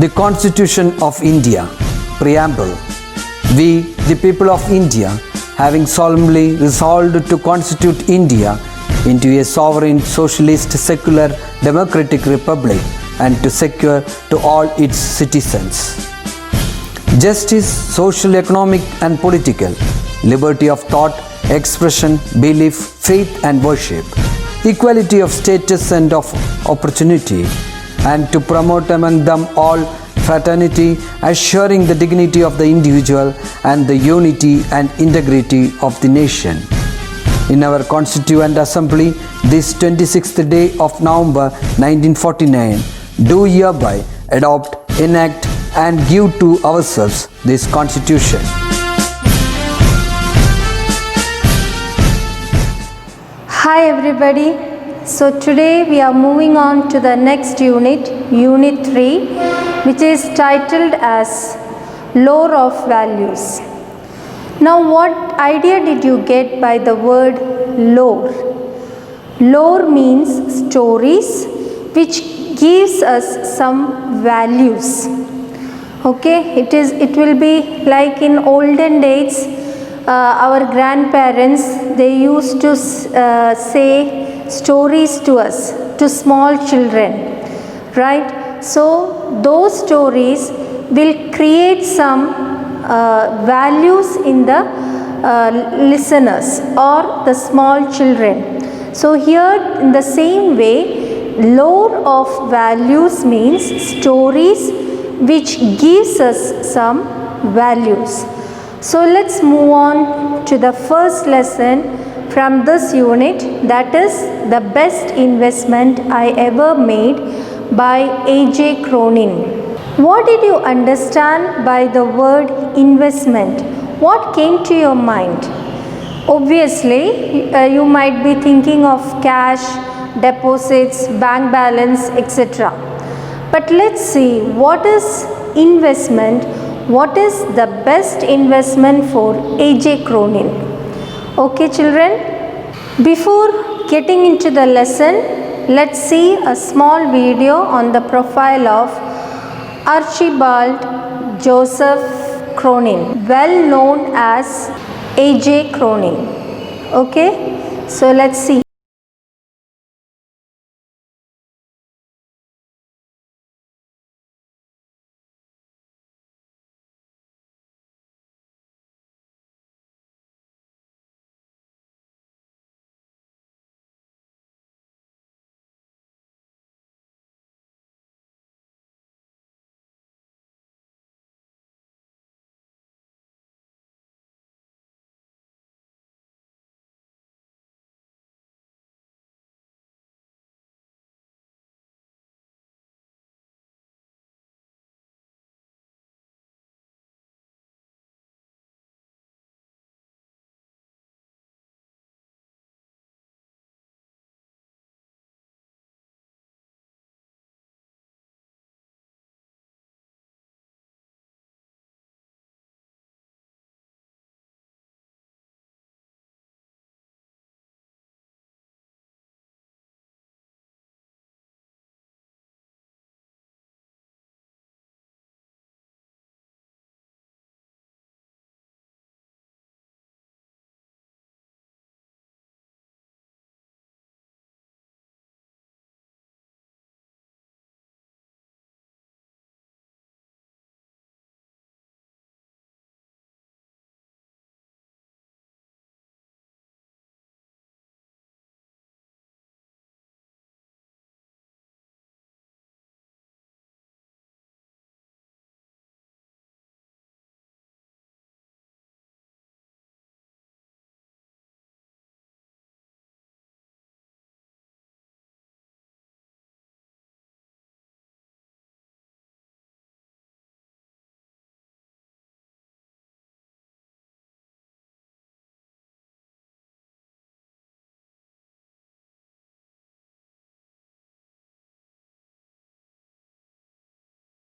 The Constitution of India. Preamble. We, the people of India, having solemnly resolved to constitute India into a sovereign, socialist, secular, democratic republic and to secure to all its citizens justice, social, economic and political, liberty of thought, expression, belief, faith and worship, equality of status and of opportunity, and to promote among them all fraternity, assuring the dignity of the individual and the unity and integrity of the nation. In our Constituent Assembly, this 26th day of November 1949, do hereby adopt, enact and give to ourselves this Constitution. Hi everybody. So today we are moving on to the next unit, Unit 3, which is titled as Lore of Values. Now what idea did you get by the word lore? Lore means stories which gives us some values. Okay, it will be like in olden days, our grandparents, they used to say stories to us, to small children, right? So those stories will create some values in the listeners or the small children. So here in the same way, lore of values means stories which gives us some values. So let's move on to the first lesson from this unit, that is the best investment I ever made by A.J. Cronin. What did you understand by the word investment? What came to your mind? Obviously, you might be thinking of cash, deposits, bank balance, etc. But let's see, what is investment? What is the best investment for A.J. Cronin? Okay children, before getting into the lesson, let's see a small video on the profile of Archibald Joseph Cronin, well known as A.J. Cronin. Okay, so let's see.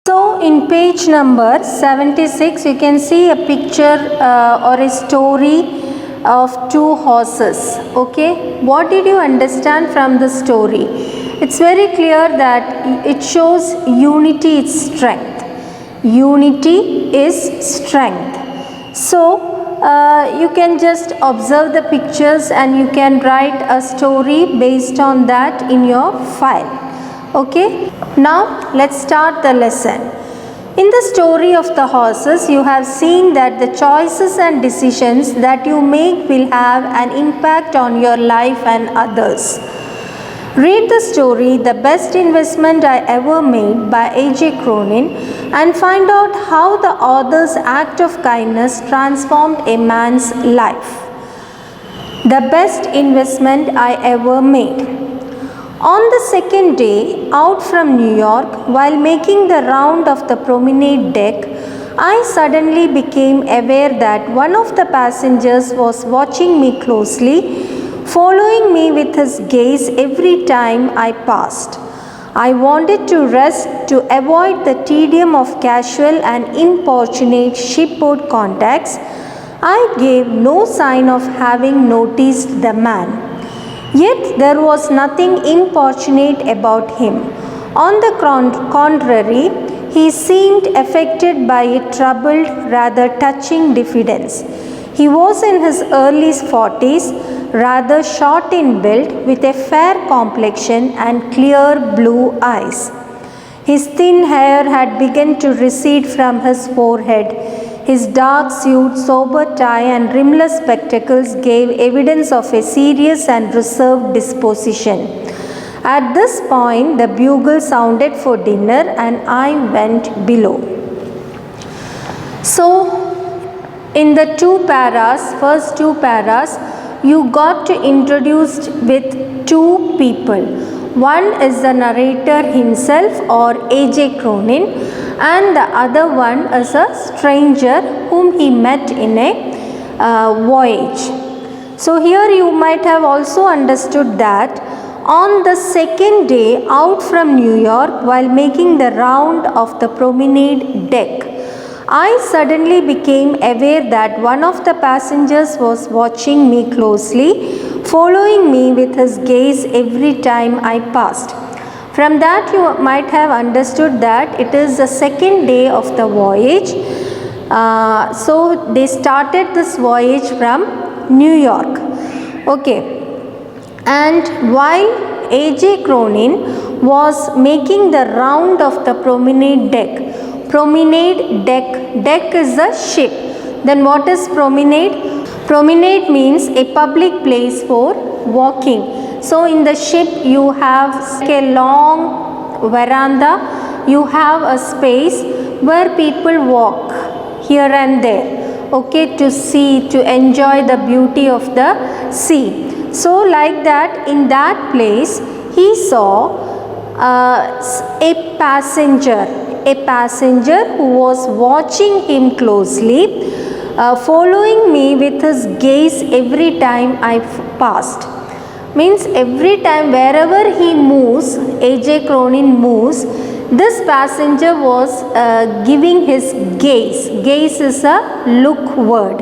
So in page number 76, you can see a picture or a story of two horses. Okay, what did you understand from the story? It's very clear that it shows unity, its strength. Unity is strength. So you can just observe the pictures and you can write a story based on that in your file. Okay, now let's start the lesson. In the story of the horses, you have seen that the choices and decisions that you make will have an impact on your life and others. Read the story The Best Investment I Ever Made by A.J. Cronin and find out how the author's act of kindness transformed a man's life. The Best Investment I Ever Made. On the second day out from New York, while making the round of the promenade deck, I suddenly became aware that one of the passengers was watching me closely, following me with his gaze every time I passed. I wanted to rest to avoid the tedium of casual and importunate shipboard contacts. I gave no sign of having noticed the man. Yet there was nothing importunate about him. On the contrary, he seemed affected by a troubled, rather touching diffidence. He was in his early 40s, rather short in build, with a fair complexion and clear blue eyes. His thin hair had begun to recede from his forehead. His dark suit, sober tie and rimless spectacles gave evidence of a serious and reserved disposition. At this point, the bugle sounded for dinner and I went below. So, in the first two paras, you got to introduced with two people. One is the narrator himself or A.J. Cronin, and the other one is a stranger whom he met in a voyage. So here you might have also understood that on the second day out from New York, while making the round of the promenade deck, I suddenly became aware that one of the passengers was watching me closely, following me with his gaze every time I passed. From that you might have understood that it is the second day of the voyage. So they started this voyage from New York. Okay. And while A.J. Cronin was making the round of the promenade deck is a ship. Then what is promenade? Promenade means a public place for walking. So in the ship you have a long veranda, you have a space where people walk here and there, okay, to see, to enjoy the beauty of the sea. So like that, in that place he saw a passenger who was watching him closely, following me with his gaze every time I passed. Means every time wherever he moves, A.J. Cronin moves, this passenger was giving his gaze. Gaze is a look word.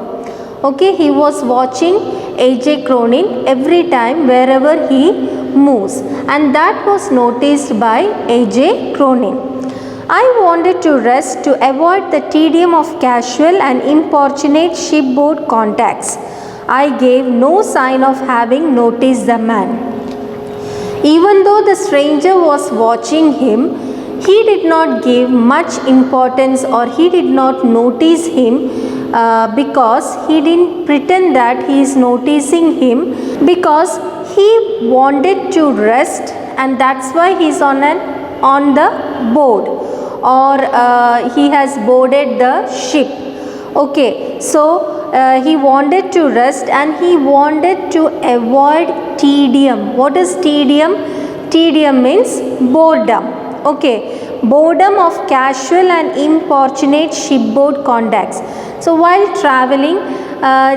Okay, he was watching A.J. Cronin every time wherever he moves, and that was noticed by A.J. Cronin. I wanted to rest to avoid the tedium of casual and importunate shipboard contacts. I gave no sign of having noticed the man. Even though the stranger was watching him, he did not give much importance or he did not notice him because he didn't pretend that he is noticing him, because he wanted to rest, and that's why he is on the board, or he has boarded the ship. Okay, so he wanted to rest and he wanted to avoid tedium. What is tedium? Tedium means boredom. Okay, boredom of casual and importunate shipboard contacts. So while traveling,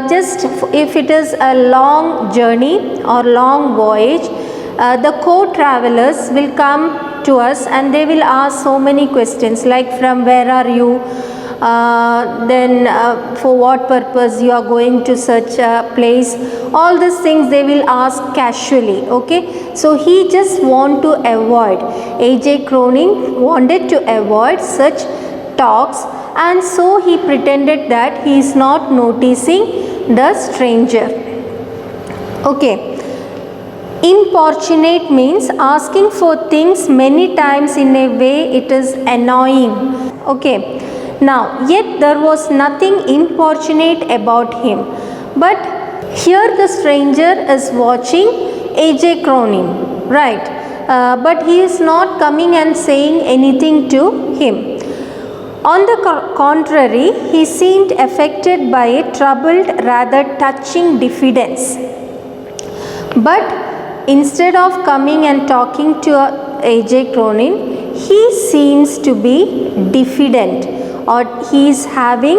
just if it is a long journey or long voyage, the co-travelers will come to us and they will ask so many questions like, from where are you, then for what purpose you are going to such a place. All these things they will ask casually. Okay, so he just want to avoid, A.J. Cronin wanted to avoid such talks, and so he pretended that he is not noticing the stranger. Okay. Importunate means asking for things many times in a way it is annoying. Okay. Now, yet there was nothing importunate about him. But here the stranger is watching A.J. Cronin, right? But he is not coming and saying anything to him. On the contrary, he seemed affected by a troubled, rather touching diffidence. But instead of coming and talking to A.J. Cronin, he seems to be diffident, or he is having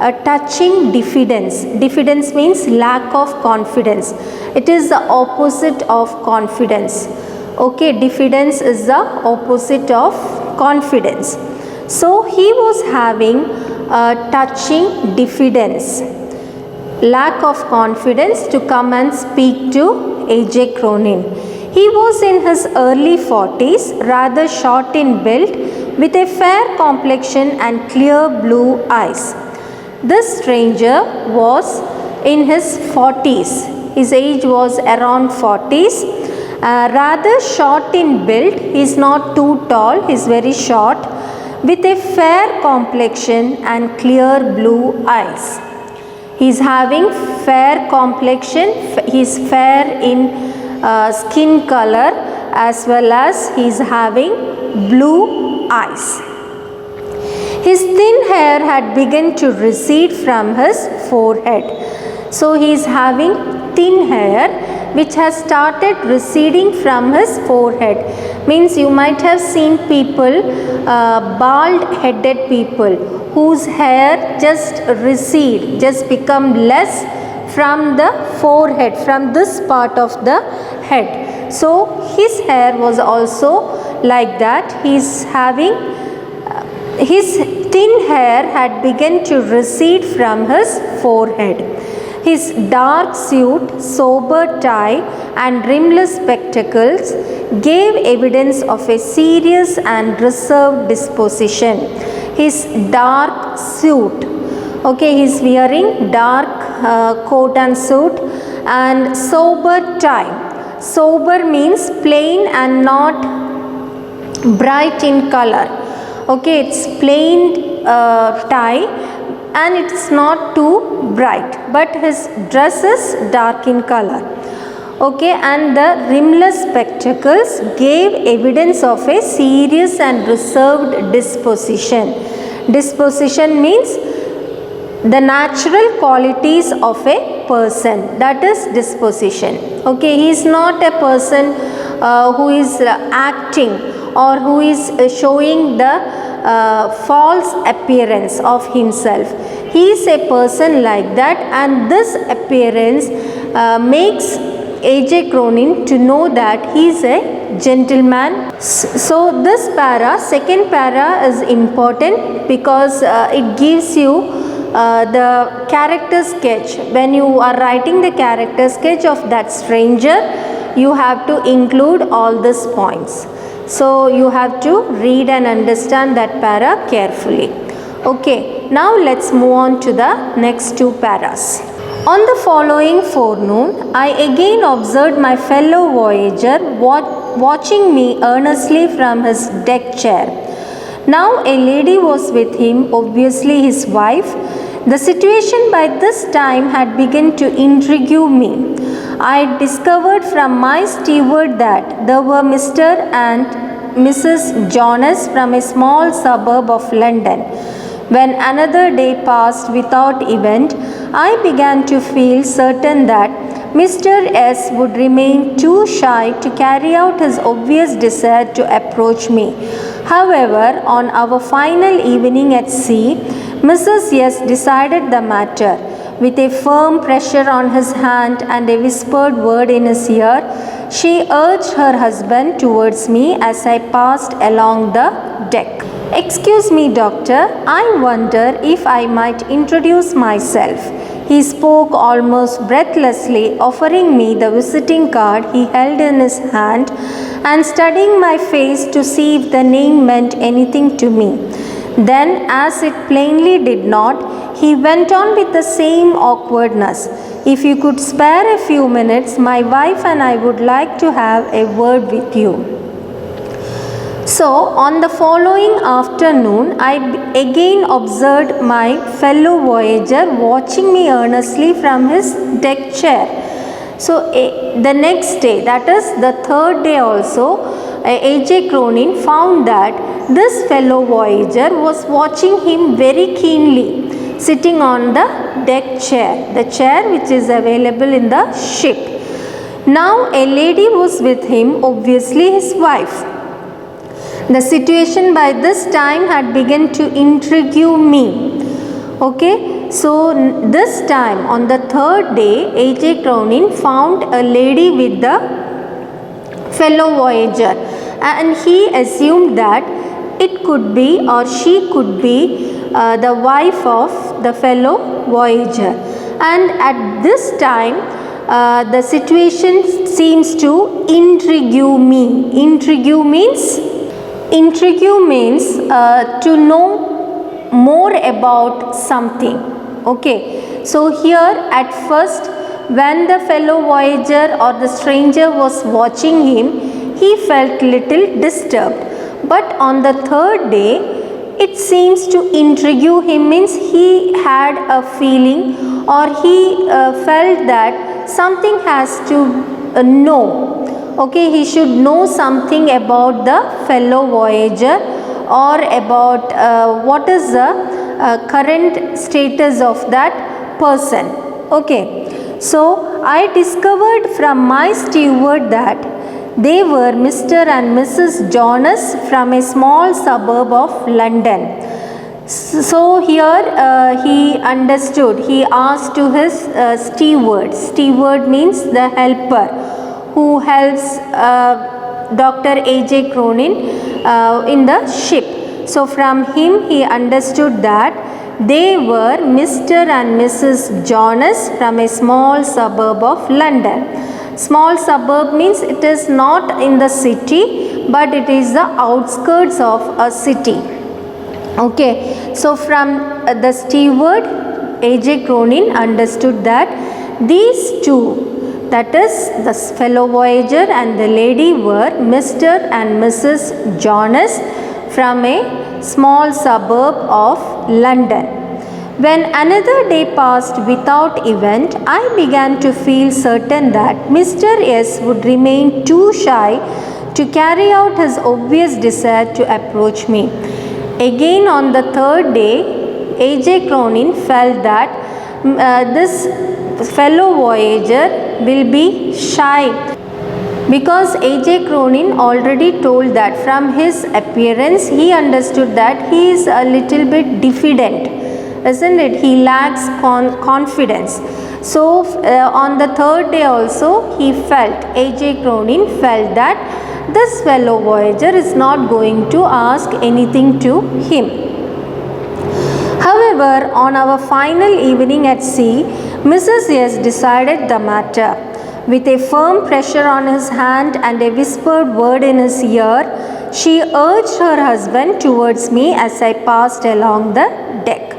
a touching diffidence. Diffidence means lack of confidence. It is the opposite of confidence. Okay, diffidence is the opposite of confidence. So he was having a touching diffidence, lack of confidence to come and speak to A.J. Cronin. He was in his early 40s, rather short in build, with a fair complexion and clear blue eyes. This stranger was in his 40s. His age was around 40s. Rather short in build. He is not too tall. He is very short, with a fair complexion and clear blue eyes. He is having fair complexion. He is fair in skin color, as well as he is having blue eyes. His thin hair had begun to recede from his forehead. So he is having thin hair which has started receding from his forehead. Means you might have seen people, bald headed people whose hair just recede, just become less from the forehead, from this part of the head. So his hair was also like that. He is having his thin hair had begun to recede from his forehead. His dark suit, sober tie and rimless spectacles gave evidence of a serious and reserved disposition. His dark suit, okay, he is wearing dark coat and suit, and sober tie. Sober means plain and not bright in color. Okay, it's plain tie and it's not too bright, but his dress is dark in color. Okay, and the rimless spectacles gave evidence of a serious and reserved disposition. Disposition means the natural qualities of a person, that is disposition. Okay, he is not a person who is acting or who is showing the false appearance of himself. He is a person like that, and this appearance makes A.J. Cronin to know that he is a gentleman. So this para, second para, is important because it gives you the character sketch. When you are writing the character sketch of that stranger, you have to include all these points. So you have to read and understand that para carefully. Okay, now let's move on to the next two paras. On the following forenoon, I again observed my fellow voyager watching me earnestly from his deck chair. Now a lady was with him, obviously his wife. The situation by this time had begun to intrigue me. I discovered from my steward that there were Mr. and Mrs. Jonas from a small suburb of London. When another day passed without event, I began to feel certain that Mr. S. would remain too shy to carry out his obvious desire to approach me. However, on our final evening at sea, Mrs. S. decided the matter. With a firm pressure on his hand and a whispered word in his ear, she urged her husband towards me as I passed along the deck. "Excuse me, doctor, I wonder if I might introduce myself." He spoke almost breathlessly, offering me the visiting card he held in his hand and studying my face to see if the name meant anything to me. Then, as it plainly did not, he went on with the same awkwardness. If you could spare a few minutes, my wife and I would like to have a word with you. So, on the following afternoon, I again observed my fellow voyager watching me earnestly from his deck chair. So, the next day, that is the third day also, A.J. Cronin found that this fellow voyager was watching him very keenly, sitting on the deck chair, the chair which is available in the ship. Now, a lady was with him, obviously his wife. The situation by this time had begun to intrigue me. Okay, so this time on the third day, A.J. Cronin found a lady with the fellow voyager, and he assumed that it could be or she could be the wife of the fellow voyager. And at this time, the situation seems to intrigue me. Intrigue means to know more about something. Okay, so here at first, when the fellow voyager or the stranger was watching him, he felt little disturbed. But on the third day, it seems to intrigue him, means he had a feeling or he felt that something has to know. Okay, he should know something about the fellow voyager or about what is the current status of that person. Okay, so I discovered from my steward that they were Mr. and Mrs. Jonas from a small suburb of London. So here he understood, he asked to his steward means the helper who helps Dr. A.J. Cronin in the ship. So from him he understood that they were Mr. and Mrs. Jonas from a small suburb of London. Small suburb means it is not in the city, but it is the outskirts of a city. Okay, so from the steward, A.J. Cronin understood that these two, that is the fellow voyager and the lady, were Mr. and Mrs. Jonas from a small suburb of London. When another day passed without event, I began to feel certain that Mr. S would remain too shy to carry out his obvious desire to approach me. Again on the third day, A.J. Cronin felt that this fellow voyager will be shy, because A.J. Cronin already told that from his appearance he understood that he is a little bit diffident, isn't it? He lacks confidence. So on the third day also he felt, A.J. Cronin felt that this fellow voyager is not going to ask anything to him. However, on our final evening at sea, Mrs. S decided the matter. With a firm pressure on his hand and a whispered word in his ear, she urged her husband towards me as I passed along the deck.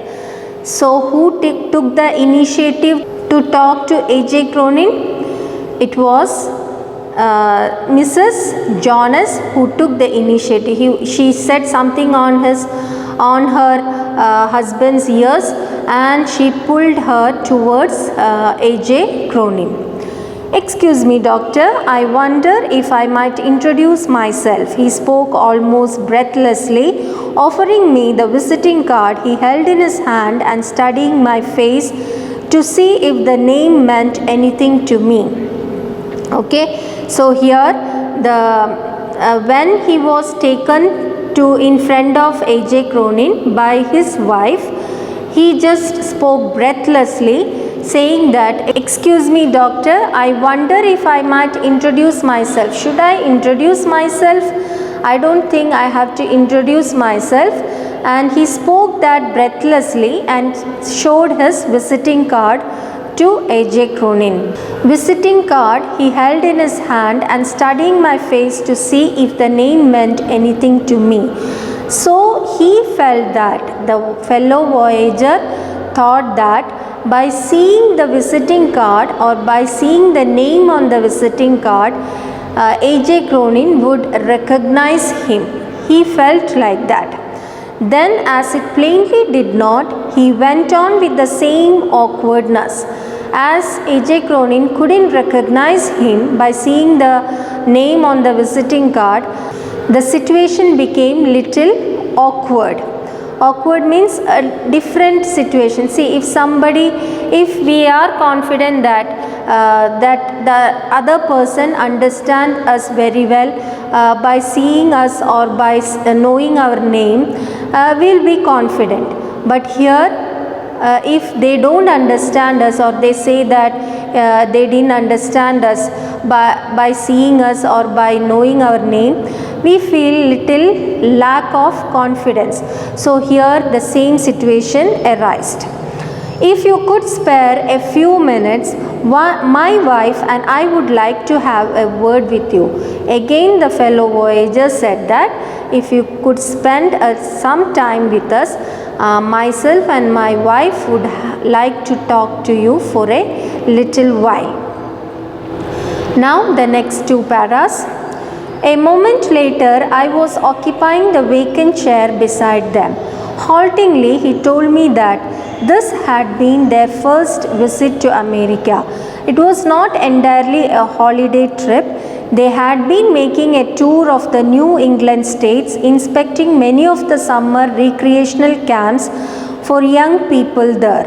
So, who took the initiative to talk to A.J. Cronin? It was Mrs. Jonas who took the initiative. She said something on her husband's ears, and she pulled her towards A.J. Cronin. "Excuse me, doctor, I wonder if I might introduce myself," he spoke almost breathlessly, offering me the visiting card he held in his hand and studying my face to see if the name meant anything to me. Okay, so here when he was taken to in front of A.J. Cronin by his wife, he just spoke breathlessly, saying that, "Excuse me, doctor, I wonder if I might introduce myself. Should I introduce myself? I don't think I have to introduce myself." And he spoke that breathlessly and showed his visiting card to A.J. Cronin. Visiting card he held in his hand and studying my face to see if the name meant anything to me. So he he felt that the fellow voyager thought that by seeing the visiting card or by seeing the name on the visiting card, A.J. Cronin would recognize him. He felt like that. Then, as it plainly did not, he went on with the same awkwardness. As A.J. Cronin couldn't recognize him by seeing the name on the visiting card, the situation became little awkward. Awkward means a different situation. See, if we are confident that that the other person understands us very well by seeing us or by knowing our name, we'll be confident. But here, if they don't understand us or they say that they didn't understand us by seeing us or by knowing our name, we feel little lack of confidence. So here the same situation arised. If you could spare a few minutes, my wife and I would like to have a word with you. Again the fellow voyager said that if you could spend some time with us, myself and my wife would like to talk to you for a little while. Now the next two paras. A moment later, I was occupying the vacant chair beside them. Haltingly, he told me that this had been their first visit to America. It was not entirely a holiday trip. They had been making a tour of the New England states, inspecting many of the summer recreational camps for young people there.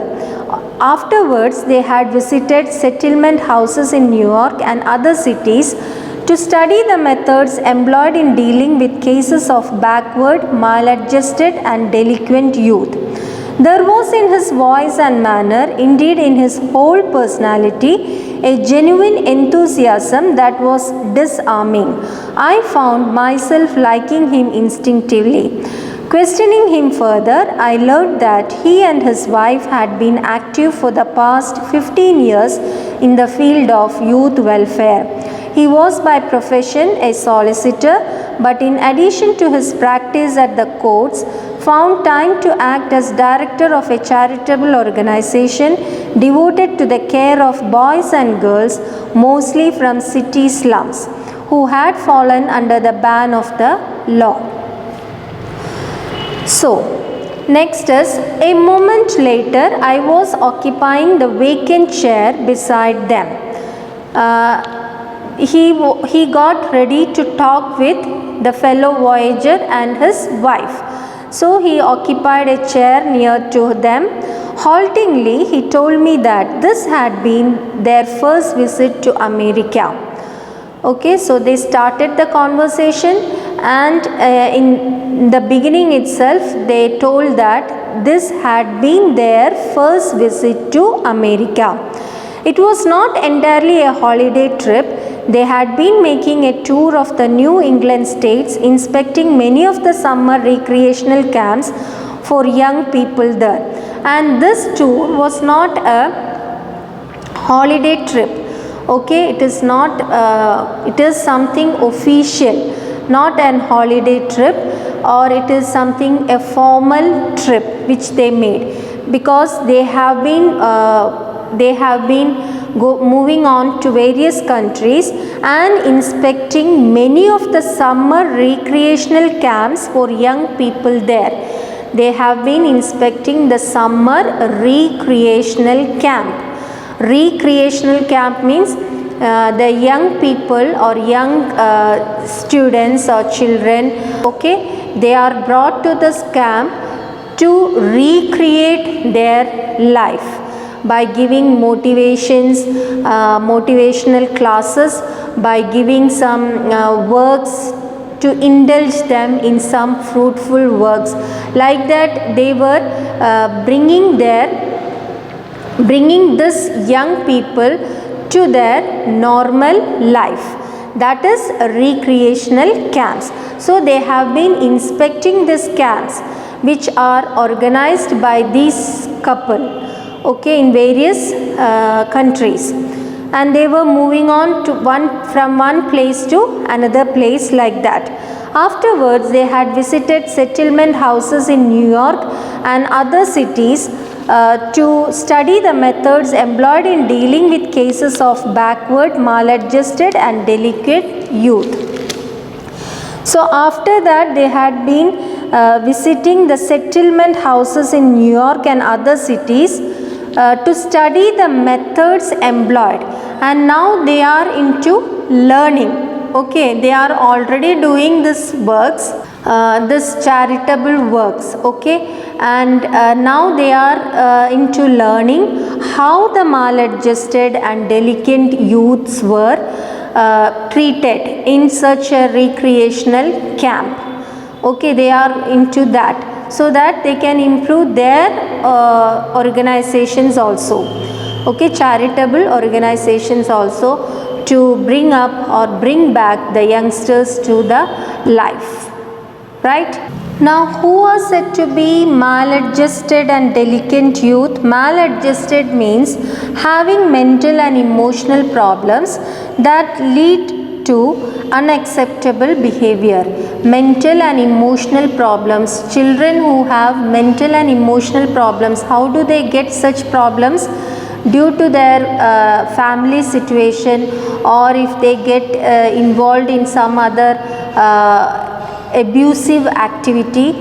Afterwards, they had visited settlement houses in New York and other cities to study the methods employed in dealing with cases of backward, maladjusted and delinquent youth. There was in his voice and manner, indeed in his whole personality, a genuine enthusiasm that was disarming. I found myself liking him instinctively. Questioning him further, I learned that he and his wife had been active for the past 15 years in the field of youth welfare. He was by profession a solicitor, but in addition to his practice at the courts, found time to act as director of a charitable organization devoted to the care of boys and girls, mostly from city slums, who had fallen under the ban of the law. So, next is, a moment later, I was occupying the vacant chair beside them. He got ready to talk with the fellow voyager and his wife. So he occupied a chair near to them. Haltingly, he told me that this had been their first visit to America. Okay, so they started the conversation, and in the beginning itself, they told that this had been their first visit to America. It was not entirely a holiday trip. They had been making a tour of the New England states, inspecting many of the summer recreational camps for young people there. And this tour was not a holiday trip. Okay, it is not, it is something official, not an holiday trip, or it is something, a formal trip which they made, because they have been moving on to various countries and inspecting many of the summer recreational camps for young people there. They have been inspecting the summer recreational camp. Recreational camp means the young people or young students or children, okay, they are brought to this camp to recreate their life by giving motivations, motivational classes, by giving some works to indulge them in some fruitful works. Like that, they were bringing this young people to their normal life. That is recreational camps. So they have been inspecting these camps, which are organized by this couple, okay, in various countries, and they were moving on to from one place to another place like that. Afterwards, they had visited settlement houses in New York and other cities to study the methods employed in dealing with cases of backward, maladjusted and delicate youth. So after that, they had been visiting the settlement houses in New York and other cities to study the methods employed, and now they are into learning. Okay, they are already doing this works, this charitable works. Okay, and now they are into learning how the maladjusted and delinquent youths were treated in such a recreational camp. Okay, they are into that so that they can improve their organizations also. Okay, charitable organizations also, to bring up or bring back the youngsters to the life, right? Now, who are said to be maladjusted and delinquent youth? Maladjusted means having mental and emotional problems that lead to unacceptable behavior. Mental and emotional problems. Children who have mental and emotional problems, how do they get such problems? Due to their family situation, or if they get involved in some other abusive activity,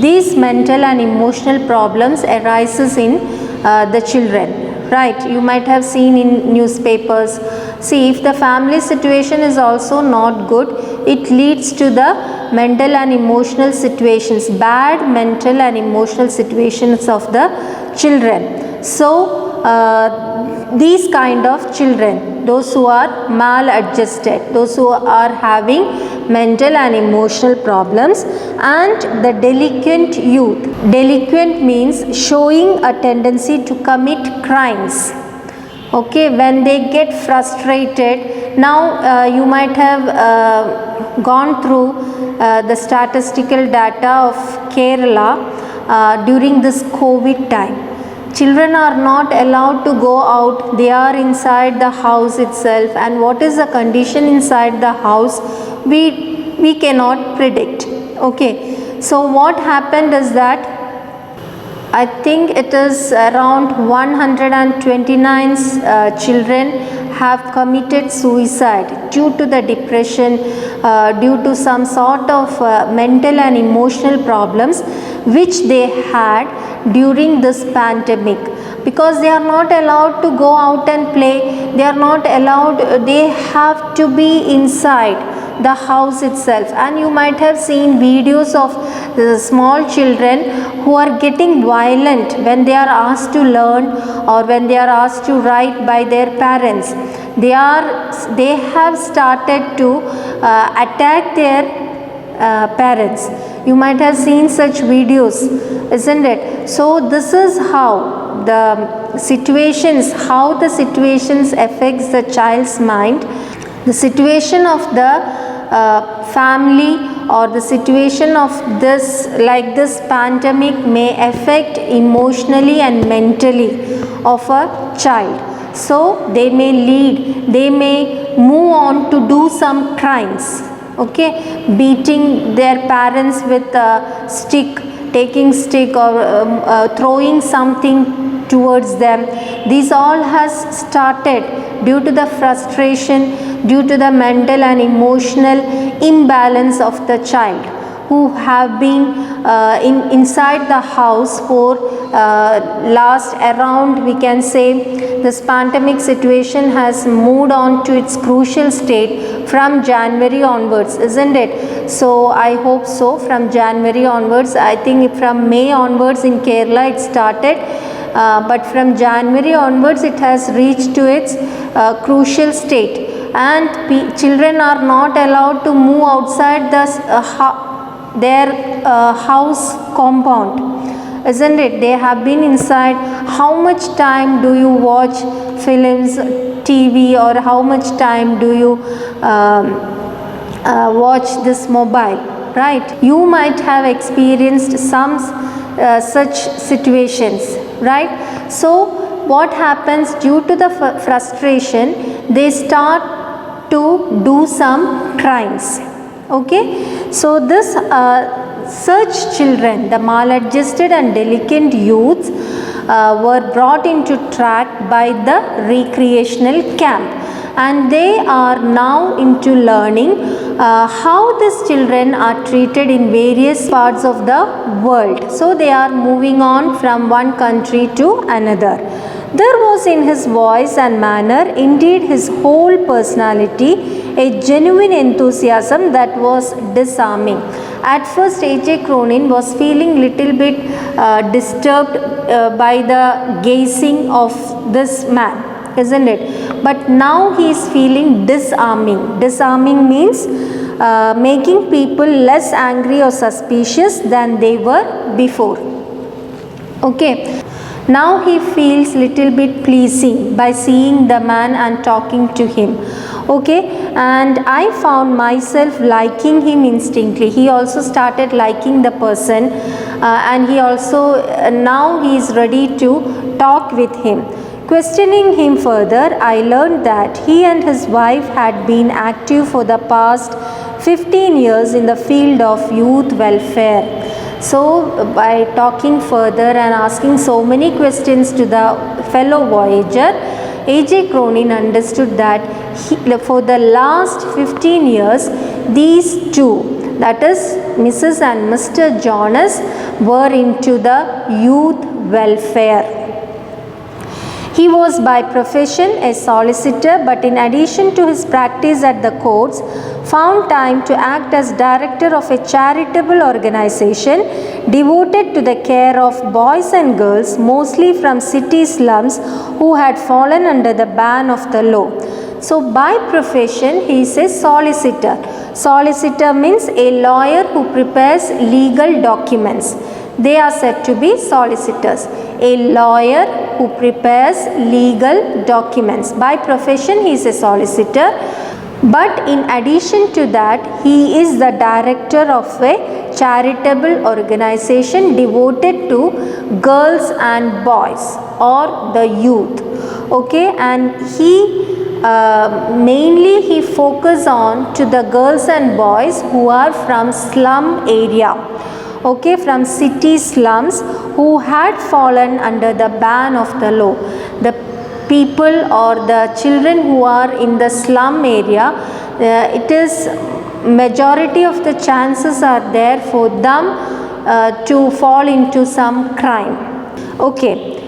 these mental and emotional problems arises in the children, right? You might have seen in newspapers. See, if the family situation is also not good, it leads to the mental and emotional situations, bad mental and emotional situations of the children. So these kind of children, those who are maladjusted, those who are having mental and emotional problems, and the delinquent youth. Delinquent means showing a tendency to commit crimes. Okay, when they get frustrated. Now you might have gone through the statistical data of Kerala during this COVID time. Children are not allowed to go out, they are inside the house itself, and what is the condition inside the house, we cannot predict. Okay, so what happened is that I think it is around 129 children have committed suicide due to the depression, due to some sort of mental and emotional problems which they had during this pandemic, because they are not allowed to go out and play, they are not allowed, they have to be inside the house itself. And you might have seen videos of the small children who are getting violent when they are asked to learn or when they are asked to write by their parents. They have started to attack their parents. You might have seen such videos, isn't it? So this is how the situations affects the child's mind. The situation of the family or the situation of this, like this pandemic, may affect emotionally and mentally of a child. So they may move on to do some crimes. Okay, beating their parents with a stick, taking stick, or throwing something towards them. These all has started due to the frustration, due to the mental and emotional imbalance of the child, who have been inside the house for last around, we can say, this pandemic situation has moved on to its crucial state from January onwards, isn't it? So I hope so, from January onwards. I think from May onwards in Kerala it started, but from January onwards it has reached to its crucial state, and children are not allowed to move outside their house compound, isn't it? They have been inside. How much time do you watch films, TV, or how much time do you watch this mobile, right? You might have experienced some such situations, right? So what happens, due to the frustration, they start to do some crimes. Okay, so this such children, the maladjusted and delicate youths, were brought into track by the recreational camp, and they are now into learning how these children are treated in various parts of the world. So they are moving on from one country to another. There was in his voice and manner, indeed his whole personality, a genuine enthusiasm that was disarming. At first, A.J. Cronin was feeling little bit disturbed by the gazing of this man, isn't it? But now he is feeling disarming. Disarming means making people less angry or suspicious than they were before. Okay. Now he feels little bit pleasing by seeing the man and talking to him. Okay, and I found myself liking him instantly. He also started liking the person, and he also now he is ready to talk with him. Questioning him further, I learned that he and his wife had been active for the past 15 years in the field of youth welfare. So by talking further and asking so many questions to the fellow voyager, A.J. Cronin understood that for the last 15 years, these two, that is Mrs. and Mr. Jonas, were into the youth welfare. He was by profession a solicitor, but in addition to his practice at the courts, found time to act as director of a charitable organization devoted to the care of boys and girls, mostly from city slums, who had fallen under the ban of the law. So by profession, he is a solicitor. Solicitor means a lawyer who prepares legal documents. They are said to be solicitors. A lawyer who prepares legal documents. By profession, he is a solicitor. But in addition to that, he is the director of a charitable organization devoted to girls and boys or the youth. Okay, and he mainly he focus on to the girls and boys who are from slum area. Okay, from city slums who had fallen under the ban of the law. The people or the children who are in the slum area, it is majority of the chances are there for them to fall into some crime. Okay.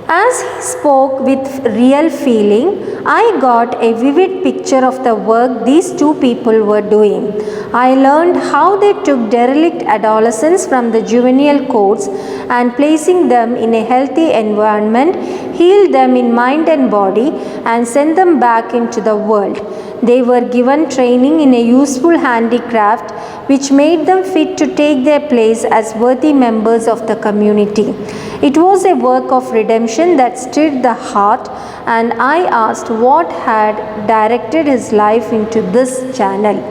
As he spoke with real feeling, I got a vivid picture of the work these two people were doing. I learned how they took derelict adolescents from the juvenile courts and placing them in a healthy environment, healed them in mind and body, and sent them back into the world. They were given training in a useful handicraft which made them fit to take their place as worthy members of the community. It was a work of redemption that stirred the heart, and I asked what had directed his life into this channel.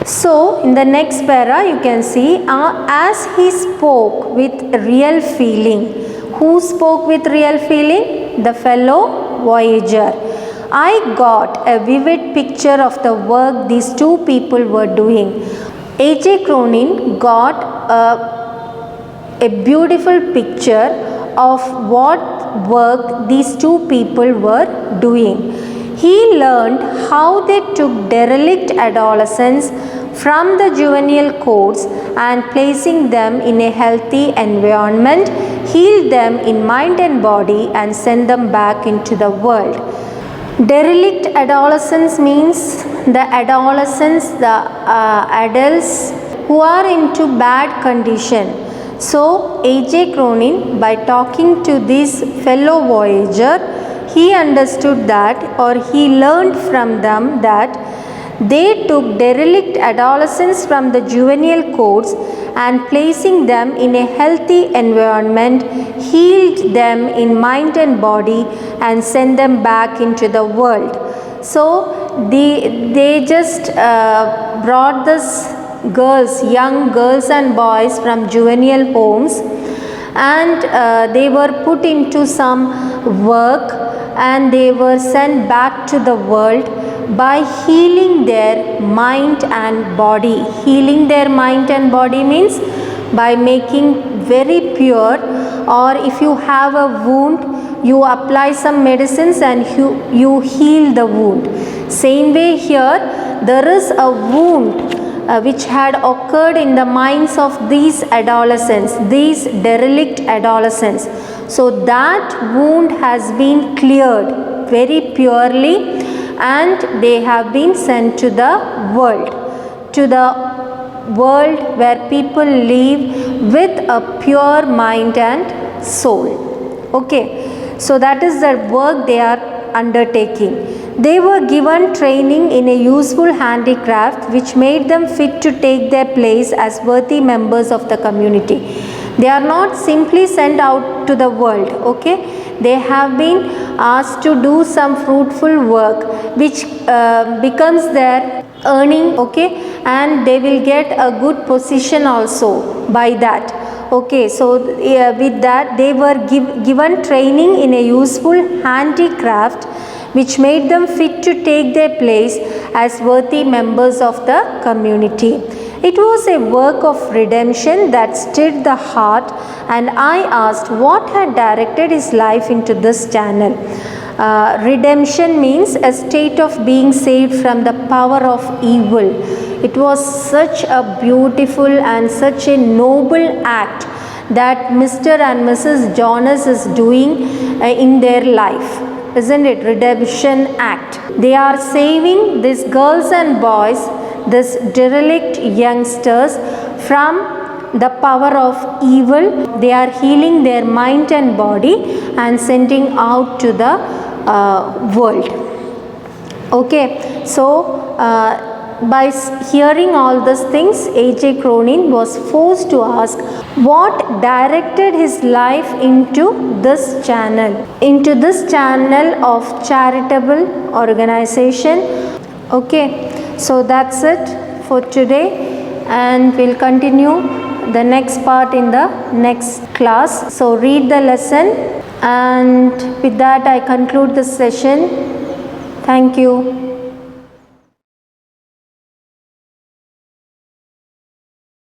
So, in the next para, you can see as he spoke with real feeling. Who spoke with real feeling? The fellow voyager. I got a vivid picture of the work these two people were doing. A.J. Cronin got a beautiful picture of what work these two people were doing. He learned how they took derelict adolescents from the juvenile courts and placing them in a healthy environment, healed them in mind and body, and sent them back into the world. Derelict adolescence means the adolescents, the adults who are into bad condition. So A.J. Cronin, by talking to this fellow voyager, he understood that, or he learned from them that they took derelict adolescents from the juvenile courts and placing them in a healthy environment, healed them in mind and body, and sent them back into the world. So they just brought this girls, young girls and boys from juvenile homes, and they were put into some work and they were sent back to the world by healing their mind and body. Healing their mind and body means by making very pure, or if you have a wound, you apply some medicines and you heal the wound. Same way here, there is a wound which had occurred in the minds of these adolescents, these derelict adolescents. So that wound has been cleared very purely, and they have been sent to the world where people live with a pure mind and soul. Okay, so that is the work they are undertaking. They were given training in a useful handicraft which made them fit to take their place as worthy members of the community. They are not simply sent out to the world, okay? They have been asked to do some fruitful work which becomes their earning, okay? And they will get a good position also by that. Okay, so with that they were given training in a useful handicraft which made them fit to take their place as worthy members of the community. It was a work of redemption that stirred the heart, and I asked what had directed his life into this channel. Redemption means a state of being saved from the power of evil. It was such a beautiful and such a noble act that Mr. and Mrs. Jonas is doing in their life, isn't it? Redemption act. They are saving these girls and boys, these derelict youngsters, from the power of evil. They are healing their mind and body and sending out to the world. Okay, so by hearing all these things, A.J. Cronin was forced to ask what directed his life into this channel of charitable organization. Okay, so that's it for today, and we'll continue the next part in the next class. So read the lesson, and with that I conclude this session. Thank you.